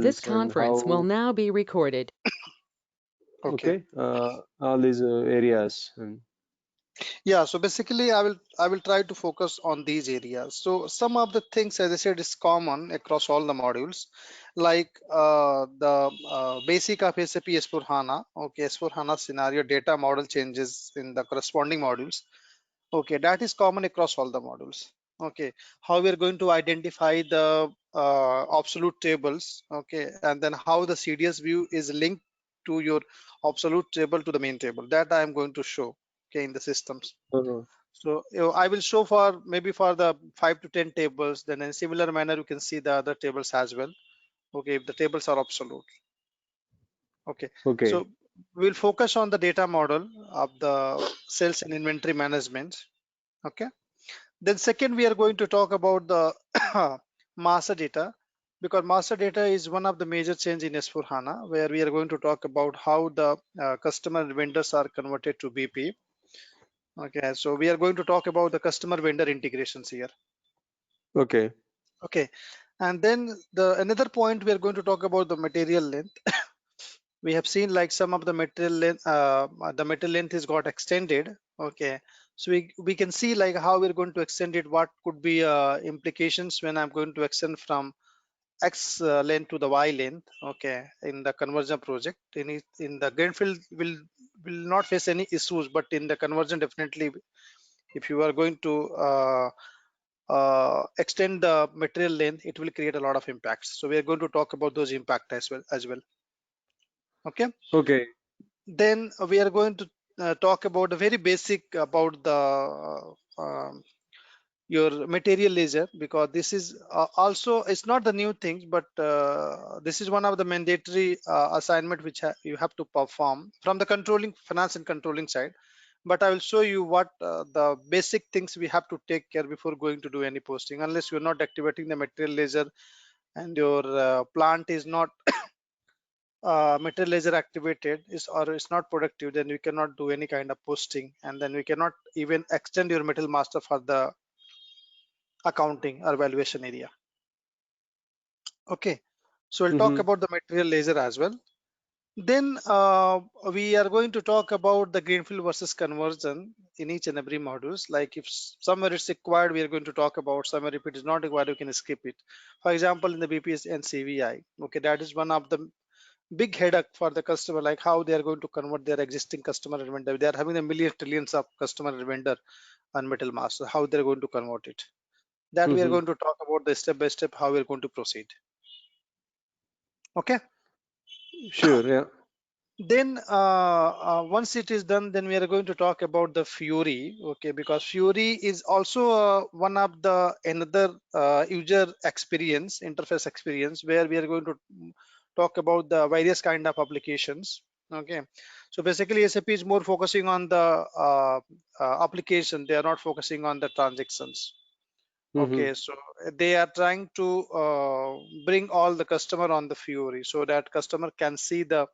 This tables and conference will how, now be recorded. Okay. okay, all these areas. Yeah, so basically I will try to focus on these areas. So some of the things, as I said, is common across all the modules, like the basic of SAP S/4HANA. Okay, S/4HANA scenario data model changes in the corresponding modules. Okay, that is common across all the modules. Okay, how we are going to identify the absolute tables. Okay, and then how the CDS view is linked to your absolute table to the main table. That I am going to show. Okay, in the systems. Uh, So I will show for maybe for the 5 to 10 tables. Then in similar manner, you can see the other tables as well. Okay, if the tables are absolute. Okay, okay, so we'll focus on the data model of the sales and inventory management. Okay. Then second, we are going to talk about the master data, because master data is one of the major change in S/4HANA, where we are going to talk about how the customer vendors are converted to BP. Okay, so we are going to talk about the customer vendor integrations here. okay, Okay, and then the another point we are going to talk about the material length. We have seen like some of the material length is got extended. Okay, so we can see like how we're going to extend it, what could be implications when I'm going to extend from X length to the Y length. Okay, in the conversion project, in the greenfield will not face any issues, but in the conversion definitely, if you are going to extend the material length, it will create a lot of impacts. So we are going to talk about those impact as well. Okay, okay, then we are going to talk about a very basic about the your material ledger, because this is also, it's not the new thing, but this is one of the mandatory assignment which you have to perform from the controlling finance and controlling side. But I will show you what the basic things we have to take care before going to do any posting. Unless you're not activating the material ledger and your plant is not material ledger activated is, or it's not productive, then you cannot do any kind of posting, and then we cannot even extend your material master for the accounting or valuation area. Okay, so we'll talk mm-hmm. about the material ledger as well. Then we are going to talk about the greenfield versus conversion in each and every modules. Like if somewhere it's required, we are going to talk about. Somewhere if it is not required, you can skip it. For example, in the BPS and CVI, okay, that is one of the big headache for the customer, like how they are going to convert their existing customer and vendor. They are having a million trillions of customer and vendor on metal master. How they're going to convert it? That we are Mm-hmm. going to talk about the step by step how we're going to proceed. Okay. Sure, yeah, Then once it is done, then we are going to talk about the Fury. Okay, because Fury is also one of the another user experience, interface experience, where we are going to talk about the various kind of applications. Okay, so basically SAP is more focusing on the application. They are not focusing on the transactions. mm-hmm. Okay, so they are trying to bring all the customer on the Fury, so that customer can see the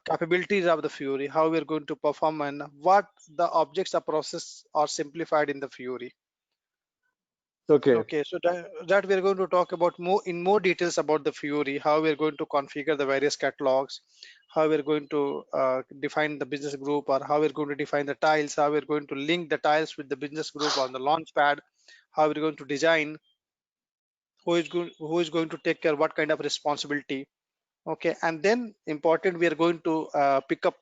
capabilities of the Fury, how we're going to perform, and what the objects are processed or simplified in the Fury. Okay, Okay, so that we're going to talk about more details about the Fury, how we're going to configure the various catalogs, how we're going to define the business group, or how we're going to define the tiles, how we're going to link the tiles with the business group on the launch pad, how we're going to design, who is going to take care what kind of responsibility. Okay, and then important, we are going to pick up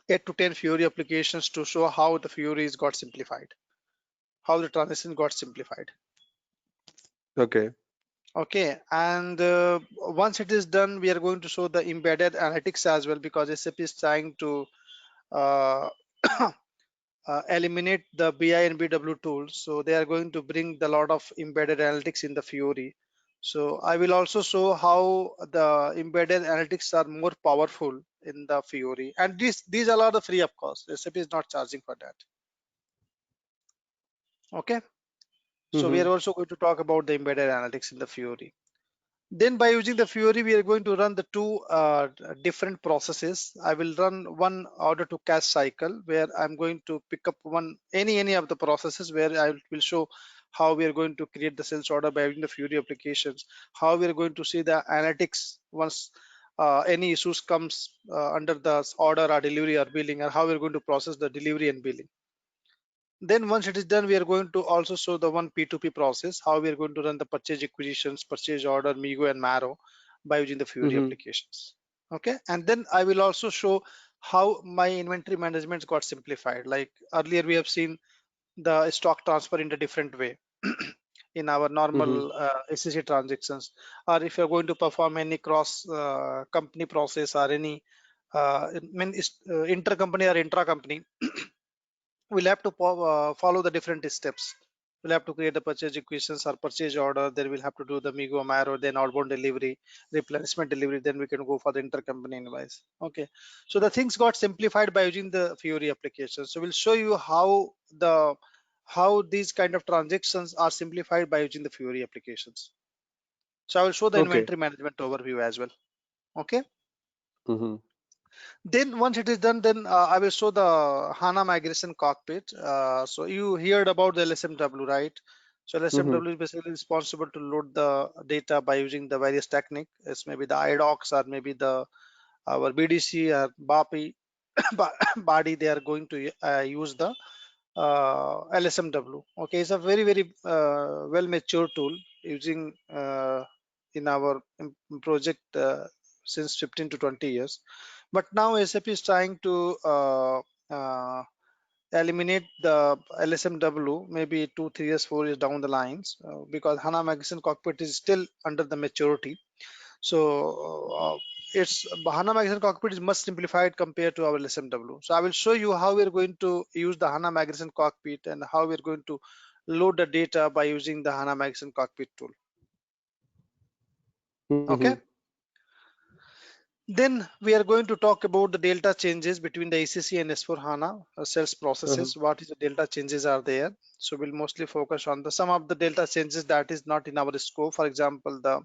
8 to 10 Fury applications to show how the Furies got simplified, how the transition got simplified. okay, Okay, and once it is done, we are going to show the embedded analytics as well, because SAP is trying to uh, eliminate the BI and BW tools. So they are going to bring the lot of embedded analytics in the Fury. So I will also show how the embedded analytics are more powerful in the Fury, and these are all free of cost. SAP is not charging for that. Okay, so we mm-hmm. are also going to talk about the embedded analytics in the Fury. Then by using the Fury, we are going to run the two different processes. I will run one order to cash cycle, where I'm going to pick up any of the processes, where I will show how we are going to create the sales order by using the Fury applications, how we are going to see the analytics once any issues comes under the order or delivery or billing, or how we're going to process the delivery and billing. Then once it is done, we are going to also show the one P2P process, how we are going to run the purchase acquisitions, purchase order, Migo and Marrow by using the Fury Mm-hmm. applications. Okay, and then I will also show how my inventory management got simplified. Like earlier, we have seen the stock transfer in a different way in our Mm-hmm. normal SEC transactions, or if you're going to perform any cross company process or any intercompany or intra-company, we'll have to follow the different steps. We'll have to create the purchase equations or purchase order. Then we'll have to do the Migo Marrow, then outbound delivery, replenishment delivery. Then we can go for the intercompany invoice. Okay, so the things got simplified by using the Fury application. So we'll show you how these kind of transactions are simplified by using the Fury applications. So I will show the Okay. inventory management overview as well. Okay. Mm-hmm. Then once it is done, then I will show the HANA migration cockpit. So you heard about the LSMW, right? So Mm-hmm. LSMW is basically responsible to load the data by using the various technique. It's maybe the IDOCs or maybe the our BDC or BAPI body. They are going to use the LSMW. Okay, it's a very well mature tool using in our project since 15 to 20 years. But now SAP is trying to uh, eliminate the LSMW maybe 2, 3 years, 4 years down the lines because HANA Migration Cockpit is still under the maturity. So it's HANA Migration Cockpit is much simplified compared to our LSMW. So I will show you how we're going to use the HANA Migration Cockpit and how we're going to load the data by using the HANA Migration Cockpit tool. Mm-hmm. Okay. Then we are going to talk about the delta changes between the ECC and S4HANA sales Uh-huh. processes. What is the delta changes are there? So we'll mostly focus on the some of the delta changes that is not in our scope. For example, the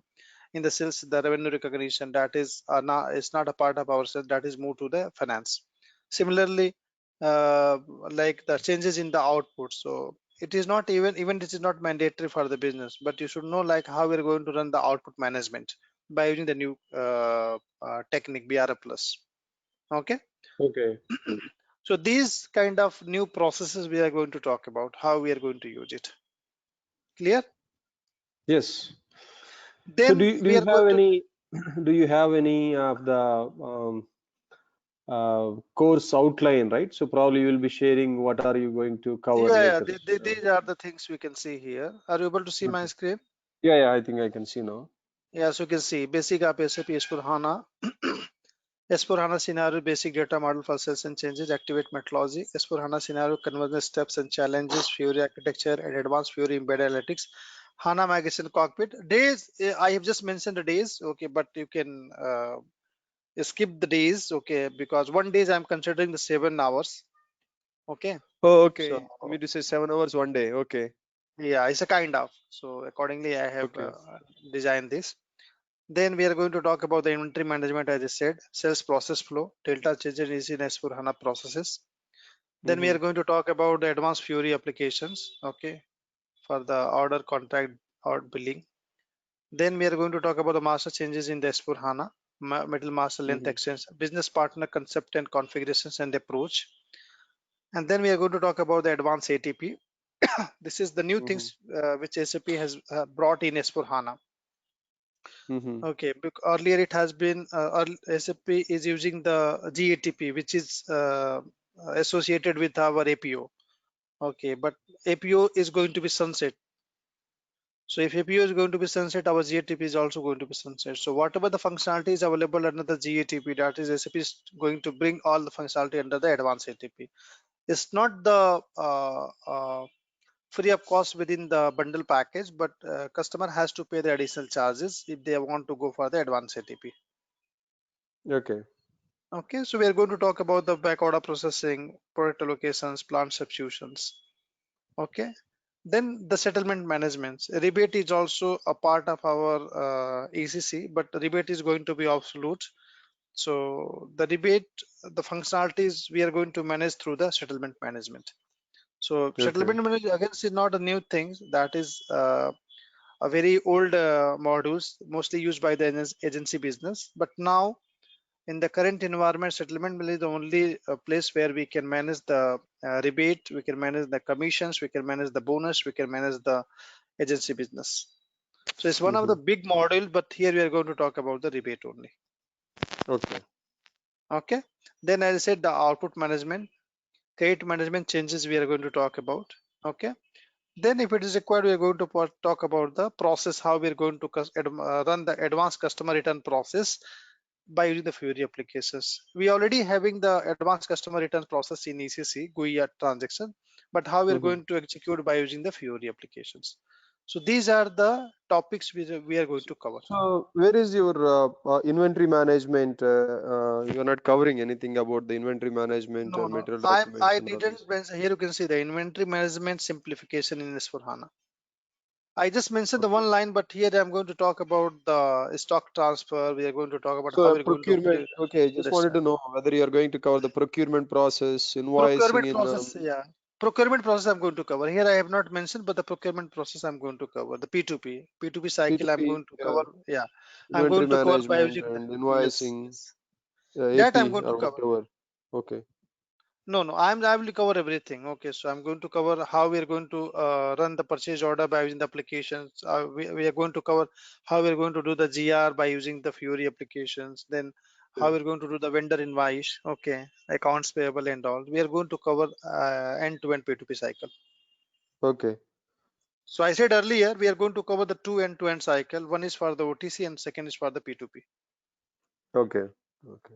in the sales, the revenue recognition that is not it's not a part of our sales, that is moved to the finance. Similarly, uh, like the changes in the output. So it is not even it is not mandatory for the business, but you should know like how we're going to run the output management by using the new technique BRA plus. Okay, Okay. so these kind of new processes we are going to talk about how we are going to use it. Clear? Yes. So Then do we you are have going to, any do you have any of the course outline, right? So probably you will be sharing what are you going to cover yeah, later. these are the things we can see here. Are you able to see my Mhm. screen? Yeah, yeah, I think I can see now. Yeah, so you can see basic app SAP S4HANA. S4HANA scenario basic data model for sales and changes, activate methodology, S4HANA scenario conversion steps and challenges, Fury architecture and advanced Fury embedded analytics, HANA migration cockpit. Days, I have just mentioned the days, okay, but you can skip the days, okay, because one days I'm considering the 7 hours, okay. Oh, So okay. You mean to say 7 hours one day? Okay. yeah, it's a kind of. So accordingly, I have Okay. designed this. Then we are going to talk about the inventory management, as I said, sales process flow, delta changes is in S4 HANA processes. Then we Mm-hmm. are going to talk about the advanced Fury applications, okay, for the order contract or billing. Then we are going to talk about the master changes in the S4 HANA, middle master length Mm-hmm. extension, business partner concept and configurations and approach. And then we are going to talk about the advanced ATP. This is the new Mm-hmm. things which SAP has brought in S4 HANA. Mm-hmm. Okay, earlier it has been SAP is using the GATP, which is associated with our APO. Okay, but APO is going to be sunset. So if APO is going to be sunset, our GATP is also going to be sunset. So whatever the functionality is available under the GATP, that is SAP is going to bring all the functionality under the advanced ATP. It's not the free of cost within the bundle package, but customer has to pay the additional charges if they want to go for the advanced ATP. Okay. Okay, so we are going to talk about the back order processing, product allocations, plant substitutions. Okay, then the settlement management. Rebate is also a part of our ECC, but the rebate is going to be absolute. So the rebate, the functionalities we are going to manage through the settlement management. So Okay. settlement manager again is not a new thing. That is a very old modules, mostly used by the agency business. But now in the current environment, settlement manager is the only place where we can manage the rebate, we can manage the commissions, we can manage the bonus, we can manage the agency business. So it's one of Mm-hmm. the big module, but here we are going to talk about the rebate only. Okay. Okay. Then as I said, the output management, credit management changes we are going to talk about. Okay. Then if it is required, we are going to talk about the process, how we are going to run the advanced customer return process by using the Fury applications. We already having the advanced customer return process in ECC, GUI transaction, but how we are Mm-hmm. going to execute by using the Fury applications. So these are the topics we are going to cover. So where is your inventory management? You're not covering anything about the inventory management or No, no, material documents I and all didn't this. mention. Here you can see the inventory management simplification in S/4HANA. I just mentioned the Okay. one line, but here I'm going to talk about the stock transfer. We are going to talk about how So we're going to procurement, okay, do just this wanted to know whether you are going to cover the procurement process, invoicing procurement in process. Yeah, procurement process I'm going to cover. Here I have not mentioned, but the procurement process I'm going to cover. The P2P cycle I'm P2P, going to cover. Yeah, I'm inventory going to cover by management using the, and yes, invoicing, yes. That I'm AP going to or cover. whatever. Okay. No, no, I will cover everything. Okay, so I'm going to cover how we are going to run the purchase order by using the applications. We are going to cover how we are going to do the GR by using the Fury applications. Then how Okay. we're going to do the vendor invoice. Okay, accounts payable and all. We are going to cover end-to-end P2P cycle. Okay. So I said earlier we are going to cover the two end-to-end cycle. One is for the OTC and second is for the P2P. Okay. Okay.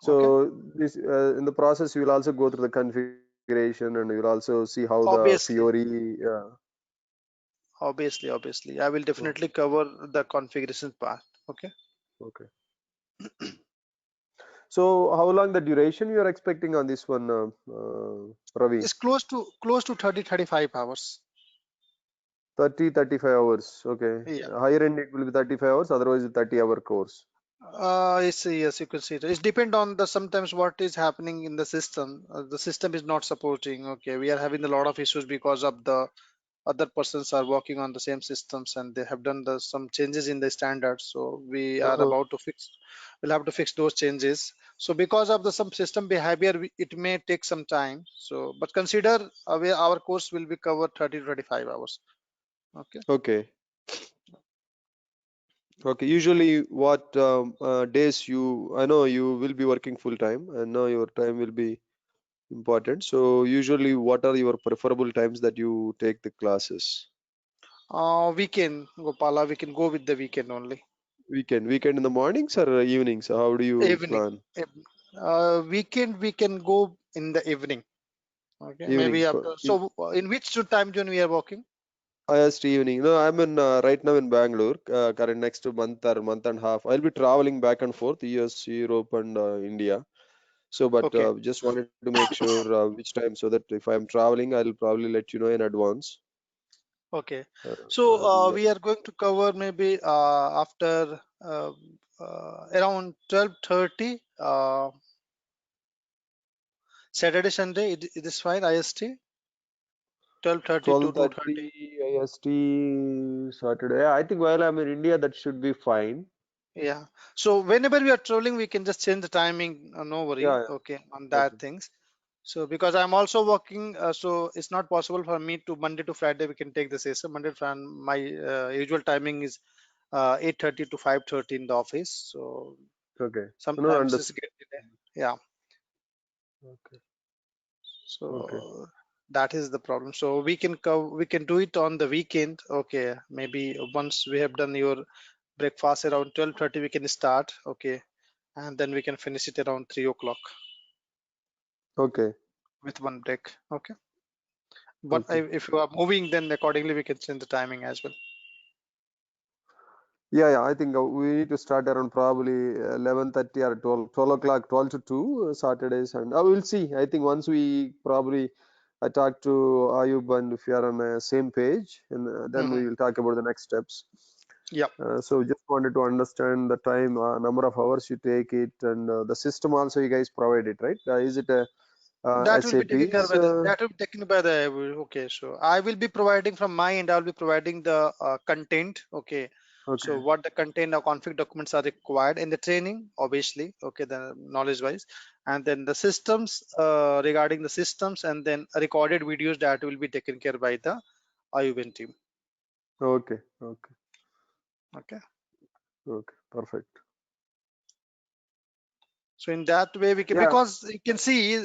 Okay, So this in the process, you will also go through the configuration and you will also see how the obviously, Fiori. obviously, I will definitely Okay. cover the configuration part. Okay. Okay. So how long the duration you are expecting on this one, Ravi? It's close to 30-35 hours. 30, 35 hours. Okay. Yeah. Higher end it will be 35 hours, otherwise 30-hour course. It's yes, you can see it. It's depend on the sometimes what is happening in the system. The system is not supporting. Okay, we are having a lot of issues because of the other persons are working on the same systems and they have done some changes in the standards. So we are Uh-huh. about to fix. We'll have to fix those changes. So because of the some system behavior, it may take some time. So but consider our course will be covered 30 to 35 hours. Okay. Okay. Okay. Usually, what days I know you will be working full time, and now your time will be important. So, usually, what are your preferable times that you take the classes? Weekend, Gopala, we can go with the weekend only. Weekend in the mornings or evenings? How do you Evening. plan? Weekend we can go in the evening. Okay, maybe Evening. after. So in which time zone we are working? Highest evening. No, I'm in right now in Bangalore. Current next month or month and a half. I'll be traveling back and forth, US, Europe, and India. So, but Okay, just wanted to make sure which time so that if I'm traveling, I'll probably let you know in advance. okay. Uh, So and we are going to cover maybe after around 12:30 Saturday Sunday. It is fine. IST 12:30 to 2:30. 12:30 IST Saturday. Yeah, I think while I'm in India, that should be fine. Yeah. So whenever we are traveling, we can just change the timing. No worry. Yeah, yeah. Okay, on Okay. that things. So because I'm also working, so it's not possible for me to Monday to Friday we can take the session. Monday to Friday, my usual timing is 8:30 to 5:30 in the office. So Okay. No, sometimes it's understood. get delay. Yeah. Okay. Okay. So that is the problem. So we can do it on the weekend. Okay. Maybe once we have done your breakfast around 12:30 we can start. Okay. And then we can finish it around 3 o'clock Okay. with one break. Okay. But Okay. if you are moving, then accordingly we can change the timing as well. Yeah, yeah. I think we need to start around probably 11:30 or 12 o'clock, 12 to 2 Saturdays, and we'll see. I think once we probably I talk to Ayub and if we are on the same page, and then Hmm. we will talk about the next steps. Yeah. So just wanted to understand the time, number of hours you take it, and the system also you guys provide it, right? Is it a That will be taken care SAP's. by that will be taken by the okay. So I will be providing from my end. I'll be providing the content. Okay. So Okay. what the content or config documents are required in the training, obviously. Okay, the knowledge wise, and then the systems regarding the systems, and then recorded videos that will be taken care by the IUBN team. Okay. Okay. Okay. Okay. Perfect. So in that way, we can, Yeah. because you can see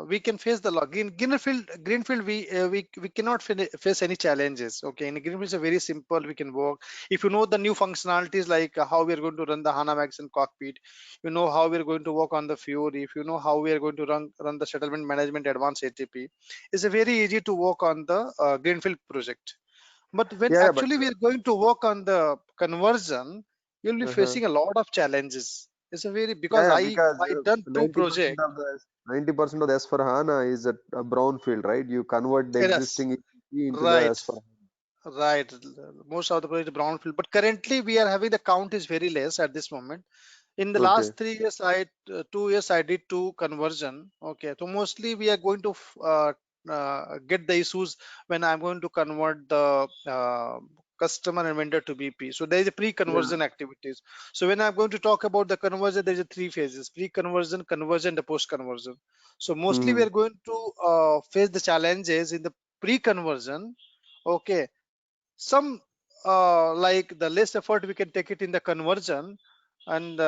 we can face the log in greenfield. We cannot face any challenges. Okay, in greenfield, it's a very simple. We can work if you know the new functionalities like how we are going to run the HANA and Cockpit. You know how we are going to work on the Fury. If you know how we are going to run the settlement management advanced ATP, it's a very easy to work on the greenfield project. But when Yeah. Yeah. But actually we are going to work on the conversion, you'll be uh-huh. facing a lot of challenges. It's a very, because Yeah. Yeah. I Because done two 90% projects. of the 90% of the S for HANA is a brown field, right? You convert the Yes, existing ECC into the right, S for. right. Most of the project brownfield, but currently we are having the count is very less at this moment. In the Okay. last 3 years, 2 years I did two conversion. Okay, so mostly we are going to get the issues when I'm going to convert the customer and vendor to BP. So there is a Yeah. pre-conversion activities. So when I'm going to talk about the conversion, there is a three phases: pre-conversion, conversion, the post-conversion. So mostly we Mm-hmm. are going to face the challenges in the pre-conversion. Okay, some like the less effort we can take it in the conversion, and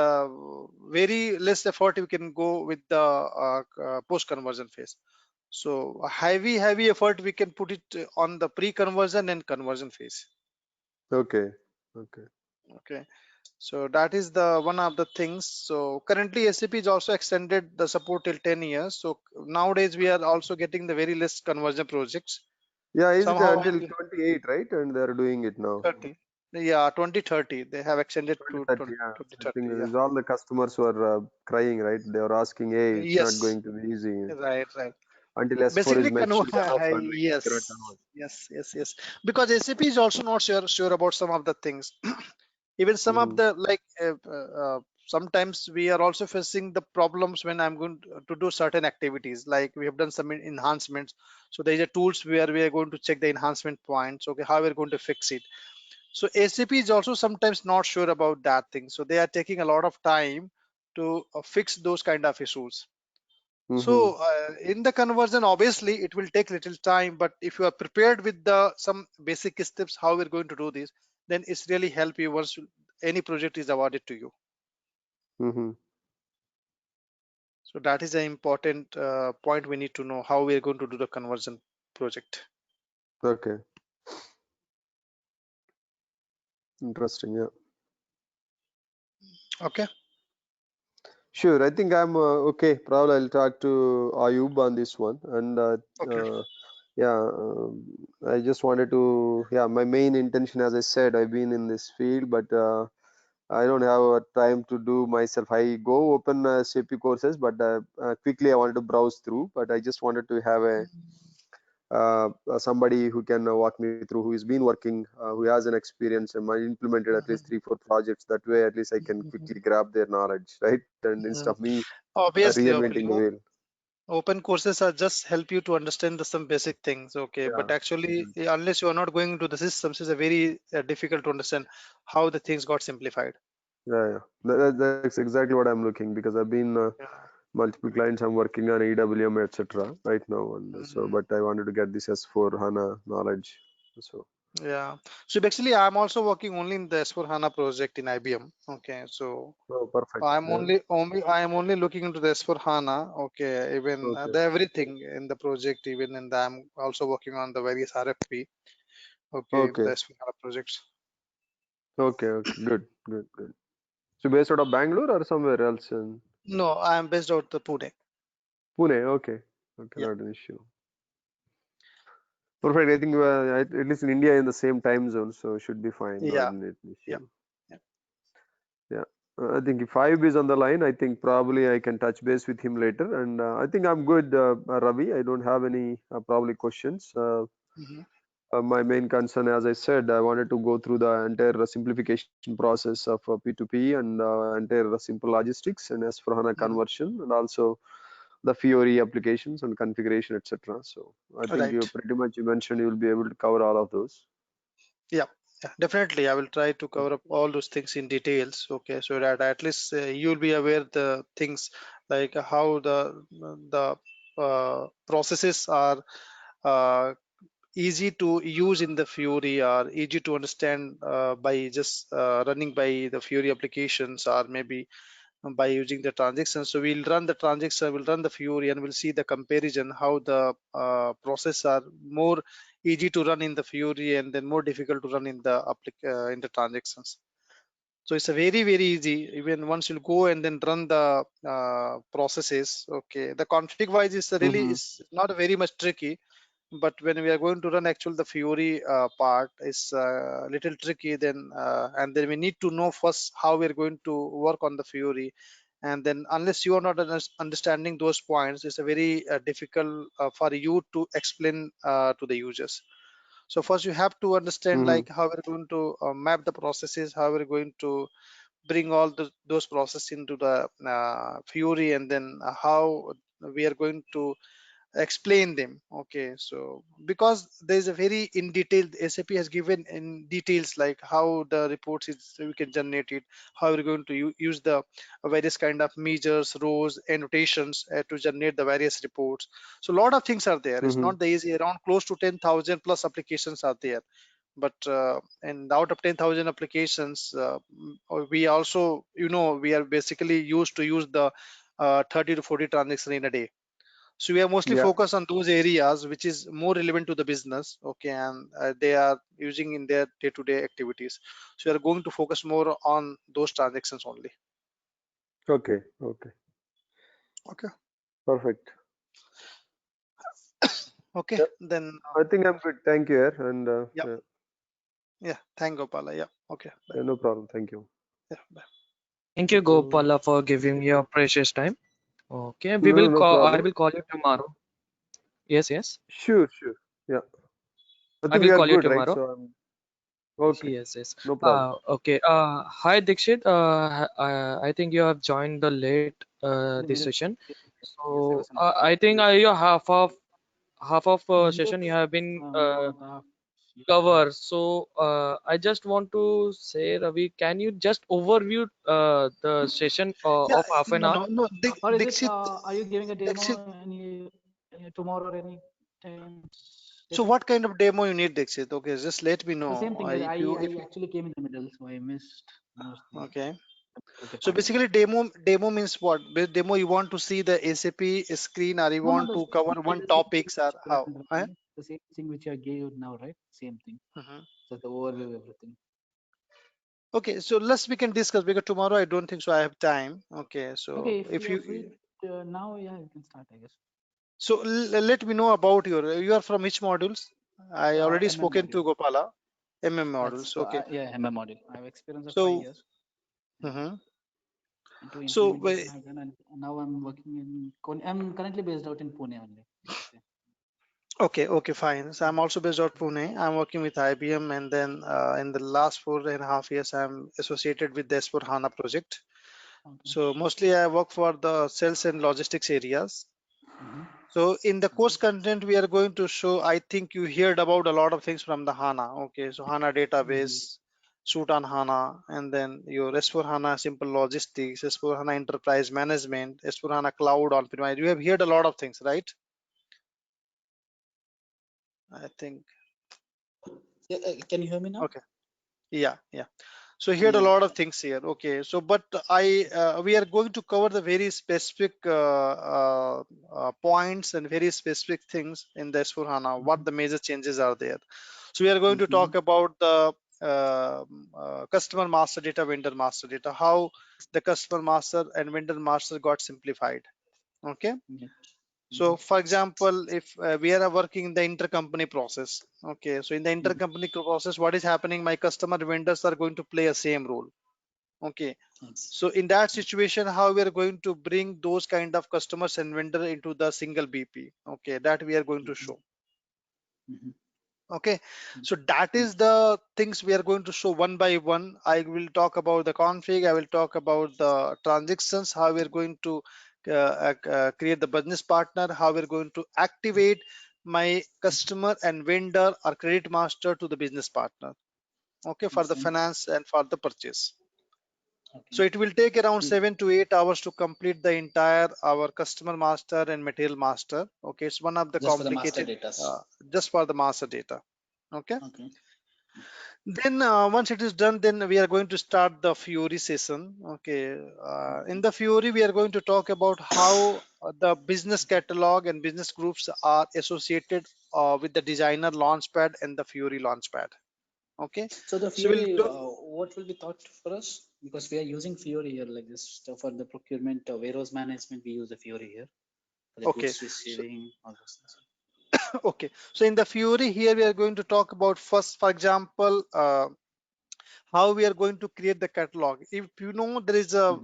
very less effort we can go with the post conversion phase. So a heavy effort we can put it on the pre conversion and conversion phase. Okay. Okay. Okay, so that is the one of the things. So currently SAP is also extended the support till 10 years. So nowadays we are also getting the very less conversion projects. Yeah. Is it Somehow until 28, right? And they're doing it now. 30. Yeah, 2030. They have extended to 2030. Yeah. I think 2030. Yeah. it's all the customers were crying, right? They were asking, "Hey, it's not Yes. going to be easy Right. Right. until S4 is Basically, merged with HANA, and we cannot yes. convert." Yes. Yes. Yes. Because SAP is also not sure about some of the things. Even some of Mm-hmm. the like sometimes we are also facing the problems when I'm going to do certain activities. Like we have done some enhancements. So there is a tools where we are going to check the enhancement points. Okay, how we're going to fix it. So SAP is also sometimes not sure about that thing. So they are taking a lot of time to fix those kind of issues. Mm-hmm. So in the conversion, obviously it will take little time, but if you are prepared with the some basic steps how we're going to do this, then it's really help you once any project is awarded to you. Mm-hmm. So that is an important point we need to know how we are going to do the conversion project. Okay. Interesting. Yeah. Okay. Sure. I think I'm okay. Probably I'll talk to Ayub on this one. And Okay. uh, yeah, I just wanted to, yeah, my main intention, as I said, I've been in this field, but I don't have time to do myself. I go open SAP courses, but quickly I wanted to browse through. But I just wanted to have a somebody who can walk me through, who has been working, who has an experience and might implemented at least Mhm. 3 4 projects. That way, at least I can Mhm. quickly grab their knowledge, right? And instead of Mhm. me Obviously, reinventing the wheel. open courses are just help you to understand some basic things. Okay, but Yeah. actually, Mhm. unless you are not going into the systems, it's a very difficult to understand how the things got simplified. Yeah, yeah. That's exactly what I'm looking, because I've been Yeah. multiple clients I'm working on EWM, etc. right now, and so, Mhm. but I wanted to get this S4 HANA knowledge. So, Yeah. So basically, I'm also working only in the S4 HANA project in IBM. Okay. So oh, perfect. I'm Yeah. only I am only looking into the S4 HANA. Okay. Even Okay. the everything in the project, even in the I'm also working on the various RFP. Okay, in the Okay. S4 HANA projects. Okay. Okay. Good. Good. Good. So based out of Bangalore or somewhere else in No, I am based out the Pune. Pune? Okay. Okay. Yeah. Not an issue. Perfect. I think at least in India in the same time zone, so should be fine. Not Yeah. an Yeah. issue. Yeah. Yeah. I think if Ayub is on the line, I think probably I can touch base with him later. And I think I'm good, Ravi. I don't have any probably questions. Mhm. My main concern, as I said, I wanted to go through the entire simplification process of P2P and entire simple logistics and as for HANA Mhm. conversion, and also the Fiori applications and configuration, etc. So I think you Right. pretty much you mentioned you will be able to cover all of those. Yeah, yeah, definitely. I will try to cover up all those things in details. Okay, so that at least you'll be aware the things like how the processes are uh, easy to use in the Fury, or easy to understand by just running by the Fury applications, or maybe by using the transactions. So we'll run the transaction, we'll run the Fury, and we'll see the comparison how the process are more easy to run in the Fury and then more difficult to run in the in the transactions. So it's a very easy. Even once you go and then run the processes, okay, the config wise is really Mm-hmm. is not very much tricky, but when we are going to run actual the Fury part is a little tricky. Then and then we need to know first how we are going to work on the Fury, and then unless you are not understanding those points, it's a very difficult for you to explain to the users. So first you have to understand Mm-hmm. like how we're going to map the processes, how we're going to bring all those processes into the Fury, and then how we are going to explain them. Okay, so because there is a very in detail, SAP has given in details like how the reports is we can generate it, how we're going to use the various kind of measures, rows, annotations to generate the various reports. So a lot of things are there. It's Mm-hmm. not the easy. Around close to 10,000 plus applications are there, but and out of 10,000 applications, we also, we are basically used to use the 30 to 40 transactions in a day. So we are mostly Yeah. focused on those areas which is more relevant to the business, okay, and they are using in their day-to-day activities. So we are going to focus more on those transactions only. Okay. Okay. Okay. Perfect. Okay, Yeah. then I think I'm good. Thank you, Air. And yeah, yeah. Thank Gopala. Yeah. Okay. Bye. yeah, no problem. Thank you. Yeah. Bye. Thank you, Okay. Gopala, for giving your precious time. Okay, we No, will no call. I problem. will call you tomorrow. Yes, yes. Sure, sure. Yeah. I I think will we are call you good, right? tomorrow. So I'm okay. Yes, yes. No problem. Okay. Hi, Dikshit. I think you have joined the late In the this middle. session. Yes, I So was connected. I think your half of Yes, session you have been more of the yes, cover. So I just want to say, Ravi, can you just overview the session Yeah. of half an No. hour? No. No. or is it? Dixit. Are you giving a demo Dixit. any tomorrow or any time? So Later? what kind of demo you need, Dixit? Okay, just let me The same know. thing. If you, if I actually came in the middle, so I missed most the okay. critical So part of it. basically, demo means what? Demo, you want to see the SAP screen, or you No, want the to same cover one the same thing topics, or which you how? and Eh? Ravi, the same thing which I gave now, right? Same thing. Mhm. So the overview, everything. Okay, so we can discuss because tomorrow I don't think so. I have time. Okay, so Okay, if if you are you, free now, yeah, you can start, I guess. so let me know about you are from which modules? I already MM spoken module. to Gopala. That's modules. Okay, yeah, MM module. I have experience of 5 so years. And mhm. into So implementation I've done, and now I'm working in. I'm currently based out in Pune only. Okay. okay, fine. So I'm also based out Pune. I'm working with IBM, and then in the last 4.5 years, I'm associated with the S4 HANA project. Okay. So mostly I work for the sales and logistics areas. Mm-hmm. So in the course Okay. content, we are going to show, I think you heard about a lot of things from the HANA. Okay, so HANA Yes. database, suite on HANA, and then your S4 HANA Simple Logistics, S4 HANA Enterprise Management, S4 HANA Cloud on premise. You have heard a lot of things, right? I think. Yeah, can you hear me now? Okay. Yeah. So he had a Yeah. lot of things here. Okay, so but we are going to cover the very specific points and very specific things in the S4 HANA. What the major changes are there? So we are going to Mm-hmm. talk about the customer master data, vendor master data, how the customer master and vendor master got simplified. Okay. Yeah. Mm-hmm. So for example, if we are working in the intercompany process, okay, so in the Mm-hmm. intercompany process, what is happening? My customer vendors are going to play a same role. Okay, Yes. so in that situation, how we are going to bring those kind of customers and vendor into the single BP? Okay, that we are going to Mm-hmm. show. Mm-hmm. Okay, so that is the things we are going to show one by one. I will talk about the config. I will talk about the transactions, how we are going to create the business partner, how we're going to activate my customer and vendor or credit master to the business partner, okay, for the Understand. finance and for the purchase. Okay. So it will take around 7 to 8 hours to complete the entire our customer master and material master. Okay, it's one of the Just for the master complicated, data. just for the master data. Okay. Okay. Then once it is done, then we are going to start the Fiori session. Okay, in the Fiori, we are going to talk about how the business catalog and business groups are associated with the designer launchpad and the Fiori launchpad. Okay, So the so we'll Fiori, do, what will be taught for us? Because we are using Fiori here, like this stuff for the procurement, warehouse management. We use the Fiori here for the okay. goods receiving, all those things. Okay, so in the Fiori here, we are going to talk about first, for example, how we are going to create the catalog. If you know there is a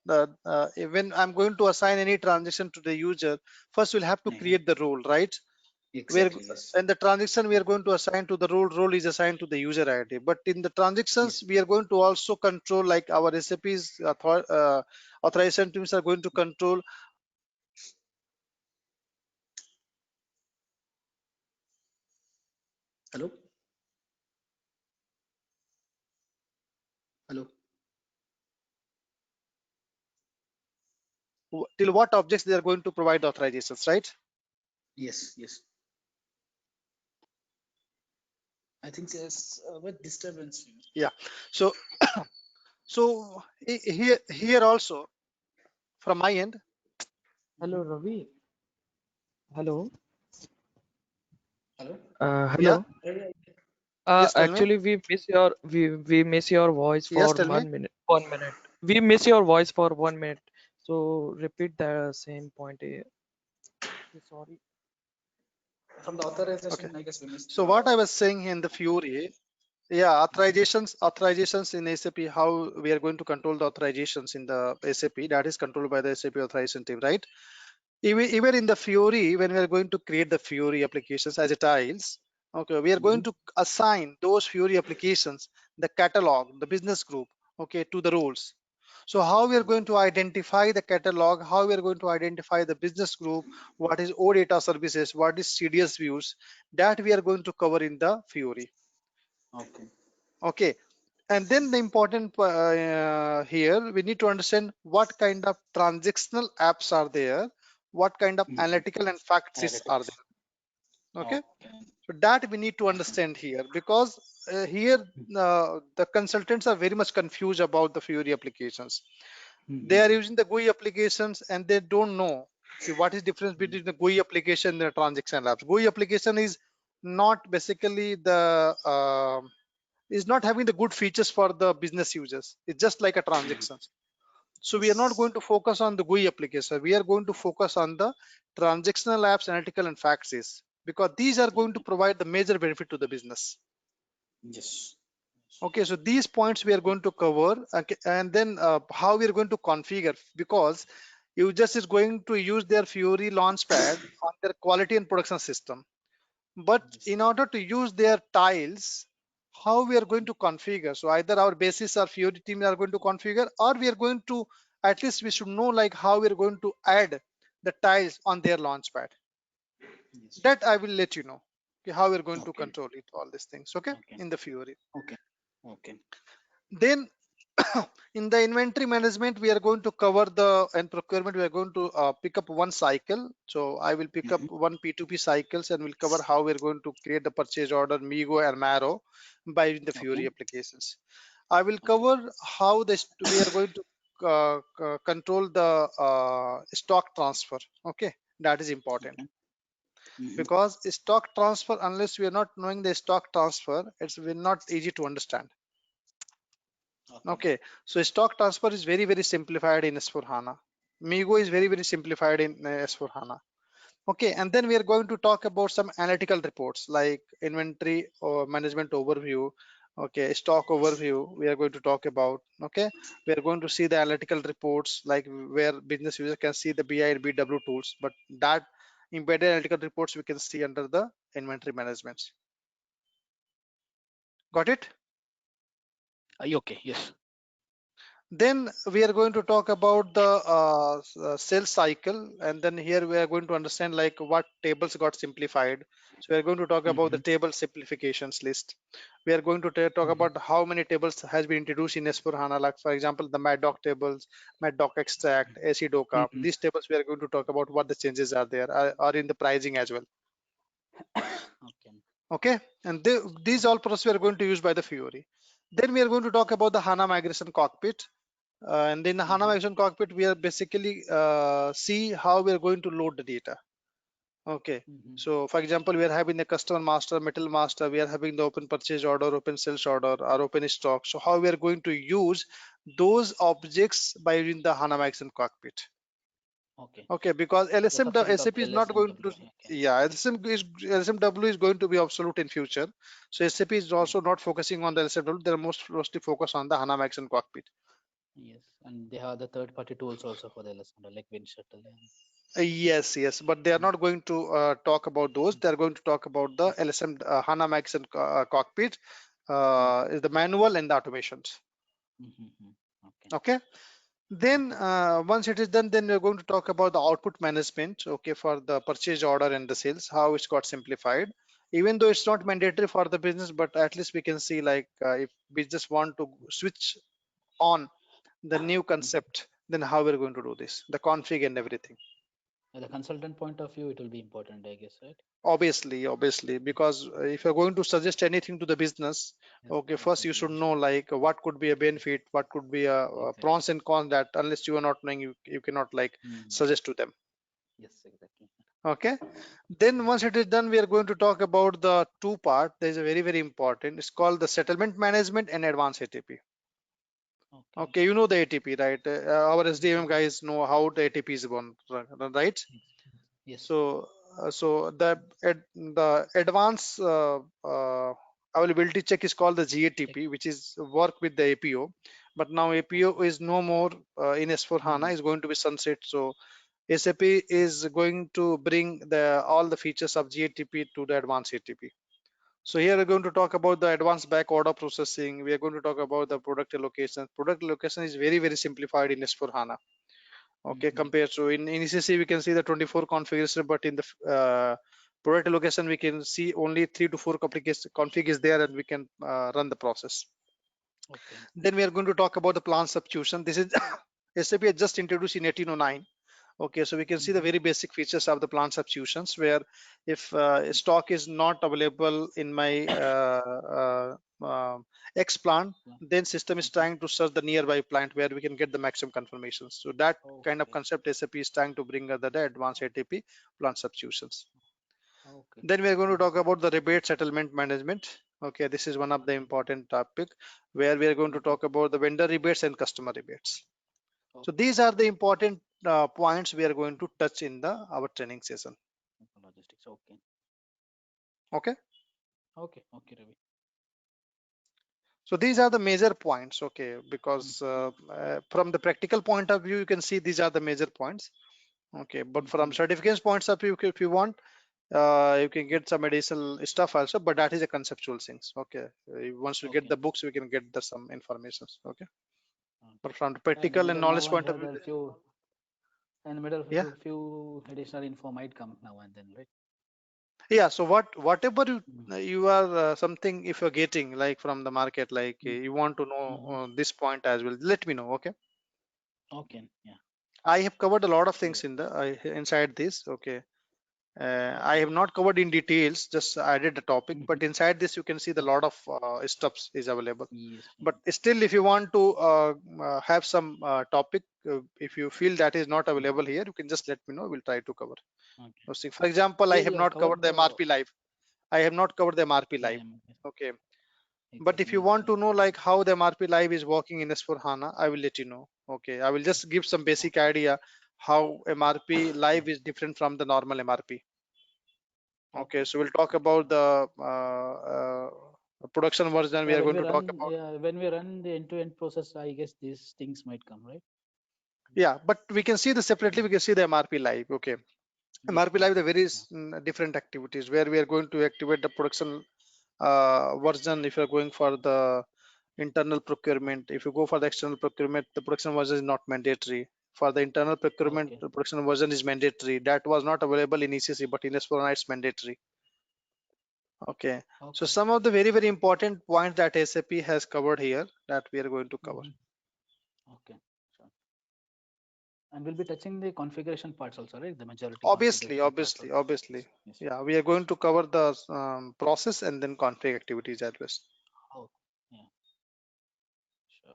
when I'm going to assign any transaction to the user, first we'll have to create the role, right? Where Exactly. Yes. in the transaction we are going to assign to the role is assigned to the user ID. But in the transactions, Yes. we are going to also control, like our SAP's authorization teams are going to control. Hello. Hello. Till what objects they are going to provide authorizations, right? Yes. Yes. I think there's what disturbance. Yeah. So so here also from my end. Hello, Ravi. Hello. Hello. Yeah. Hello. Yes, tell me. Actually, we miss your voice Yes, for tell me. 1 minute. 1 minute. We miss your voice for 1 minute. So repeat the same point here. Sorry. From the Okay. authorization, I guess we missed. So what I was saying in the Fury, yeah, authorizations in SAP, how we are going to control the authorizations in the SAP, that is controlled by the SAP authorization team, right? Even in the Fury, when we are going to create the Fury applications as a tiles, okay, we are going to assign those Fury applications the catalog, the business group, okay, to the roles. So how we are going to identify the catalog, how we are going to identify the business group, what is OData services, what is CDS views, that we are going to cover in the Fury. Okay. Okay. And then the important here, we need to understand what kind of transactional apps are there, what kind of analytical and facts are Analytics. there. Okay. Okay. So that we need to understand here, because here the consultants are very much confused about the Fury applications. They are using the GUI applications and they don't know, see, what is difference between the GUI application and the transaction apps. GUI application is not basically the is not having the good features for the business users. It's just like a transaction. So we are not going to focus on the GUI application. We are going to focus on the transactional apps, analytical and facts, because these are going to provide the major benefit to the business. Yes. Okay, so these points we are going to cover, okay, and then how we are going to configure, because users is going to use their Fury Launchpad on their quality and production system. But in order to use their tiles, how we are going to configure? So either our basis or Fury team are going to configure, or we are going to, at least we should know like how we are going to add the tiles on their Launchpad. Yes. That I will let you know. Okay, how we're going to Okay. control it, all these things, okay, Okay. in the Fury. Okay. Okay. Then in the inventory management, we are going to cover the, and procurement, we are going to pick up one cycle. So I will pick up one P2P cycles and we'll cover how we're going to create the purchase order, Migo and Marrow by the Fury Okay. applications. I will cover how this we are going to control the stock transfer. Okay, that is important, because stock transfer, unless we are not knowing the stock transfer, it's will not easy to understand. Okay, so stock transfer is very, very simplified in S4 HANA. Migo is very, very simplified in S4 HANA. Okay, and then we are going to talk about some analytical reports like inventory or management overview. Okay, stock overview we are going to talk about. Okay, we are going to see the analytical reports, like where business user can see the BI and BW tools, but that embedded analytical reports we can see under the inventory management. Got it? Okay, yes. Then we are going to talk about the sales cycle, and then here we are going to understand like what tables got simplified. So we are going to talk about the table simplifications list. We are going to talk about how many tables has been introduced in S/4HANA, like for example the MADDOC tables, MADDOC extract, AC doca. These tables we are going to talk about what the changes are there, are in the pricing as well. Okay. Okay, and these all processes we are going to use by the Fiori. Then we are going to talk about the HANA migration cockpit. And in the HANA Migration Cockpit, we are basically see how we are going to load the data. Okay. So for example, we are having the customer master, metal master, we are having the open purchase order, open sales order, or open stock. So how we are going to use those objects by using the HANA Migration Cockpit. Okay. Okay, because The subset of SAP is not going to, LSMW. Okay. yeah, LSMW is going to be obsolete in future. So SAP is also not focusing on the LSMW. They're mostly focused on the HANA Migration Cockpit. Yes, and they have the third-party tools also for the LSMW, like Wind Shuttle. Yes, but they are not going to talk about those. They are going to talk about the LSM HANA Maxon cockpit, is the manual and the automations. Okay. Okay. Then once it is done, then we're going to talk about the output management. Okay, for the purchase order and the sales, how it's got simplified. Even though it's not mandatory for the business, but at least we can see like if we just want to switch on the new concept, then how we're going to do this, the config and everything. At the consultant point of view, it will be important, I guess, right? Obviously, because if you're going to suggest anything to the business, Yes, okay, first you should know like what could be a benefit, what could be a exactly. pros and cons, that unless you are not knowing, you cannot like suggest to them. Yes, exactly. Okay, then once it is done, we are going to talk about the two part. There is a very important, it's called the settlement management and advanced ATP. Okay, you know the ATP, right? Our SDMM guys know how the ATP is born, right? Yes. So the advanced availability check is called the GATP, which is work with the APO. But now APO is no more in S/4HANA, is going to be sunset. So SAP is going to bring all the features of GATP to the advanced ATP. So here we're going to talk about the advanced back order processing. We are going to talk about the product allocation. Product allocation is very simplified in S/4HANA. Okay, compared to in ECC we can see the 24 configuration, but in the product allocation we can see only 3 to 4 config is there, and we can run the process. Okay. Then we are going to talk about the plan substitution. This is SAP has just introduced in 1809. Okay, so we can see the very basic features of the plan substitutions, where if stock is not available in my X plant, then system is trying to search the nearby plant where we can get the maximum confirmations. So that kind of concept SAP is trying to bring the advanced ATP plant substitutions. Okay. Then we are going to talk about the rebate settlement management. Okay, this is one of the important topic where we are going to talk about the vendor rebates and customer rebates. So these are the important points we are going to touch in our training session. Logistics. Okay. Okay. Okay, Ravi. So these are the major points. Okay, because from the practical point of view, you can see these are the major points. Okay, but from certificates points of view, if you want, you can get some additional stuff also, but that is a conceptual things. Okay, once we get the books, we can get some information. Okay, but from the practical and knowledge point of view, in the middle, yeah, few additional info might come now and then, right? Yeah, so whatever you are something, if you're getting like from the market, like you want to know this point as well, let me know. Okay. Okay. Yeah. I have covered a lot of things in the inside this. Okay. I have not covered in details, just added the topic, but inside this you can see the lot of stuffs is available. Yes. But still, if you want to have some topic, if you feel that is not available here, you can just let me know. We'll try to cover. Okay. See, for example, I have not covered the MRP live. I have not covered the MRP live. Okay. But if you want to know like how the MRP live is working in S/4HANA, I will let you know. Okay. I will just give some basic idea how MRP live is different from the normal MRP. Okay. So we'll talk about the production version. We are going to talk about. When we run the end-to-end process, I guess these things might come, right? Yeah, but we can see the separately. We can see the MRP live. Okay. MRP live, the very different activities where we are going to activate the production version. If you're going for the internal procurement. If you go for the external procurement, the production version is not mandatory. For the internal procurement, Okay. the production version is mandatory. That was not available in ECC, but in S/4HANA it's mandatory. Okay. So Okay. some of the very, very important points that SAP has covered here that we are going to cover. Okay. Sure. And we'll be touching the configuration parts also, right? The majority. Obviously, configuration parts obviously, also. obviously. Yes. Yeah, we are going to cover the process and then config activities as well. Oh, yeah. Sure.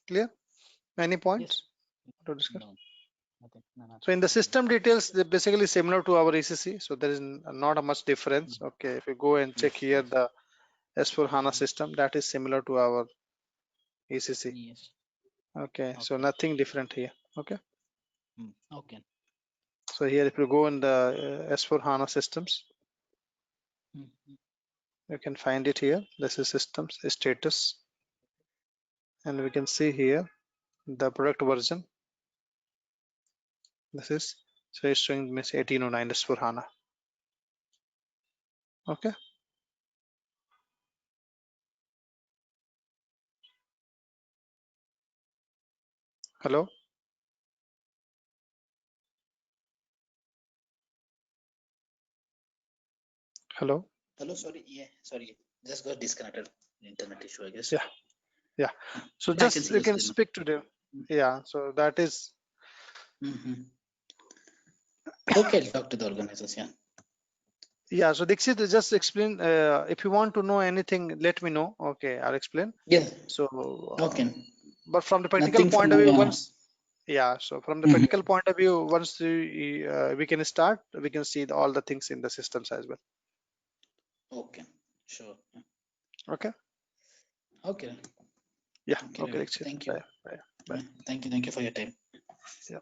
Clear? Any points Yes. to discuss? No. Nothing. No, So in the nothing. system details, they're basically similar to our ECC. So there is not a much difference. Okay, if you go and check here the S4 HANA system, that is similar to our ECC. Yes. Okay, so Okay. nothing different here. Okay. Okay. So here, if you go in the S4 HANA systems, you can find it here. This is systems status, and we can see here the product version. This is so it's showing Miss 1809 S4 HANA. Okay. Hello. Hello. Hello. Sorry. Yeah. Sorry. Just got disconnected. Internet issue, I guess. Yeah. Yeah. So Yeah, I can just see you the can screen. speak to them. Yeah. So that is. Okay, I'll talk to the organizers. Yeah. Yeah. So Dixit, just explain. If you want to know anything, let me know. Okay, I'll explain. Yeah. So. Okay. But from the practical Nothing point from of my. view, once. Yeah. So from the practical point of view, once we can start, we can see all the things in the systems as well. Okay. Sure. Okay. Okay. Yeah. Okay, Okay, Ravi. Dixit. Thank you. Bye. Bye. Bye. Thank you. Thank you for your time. Yeah.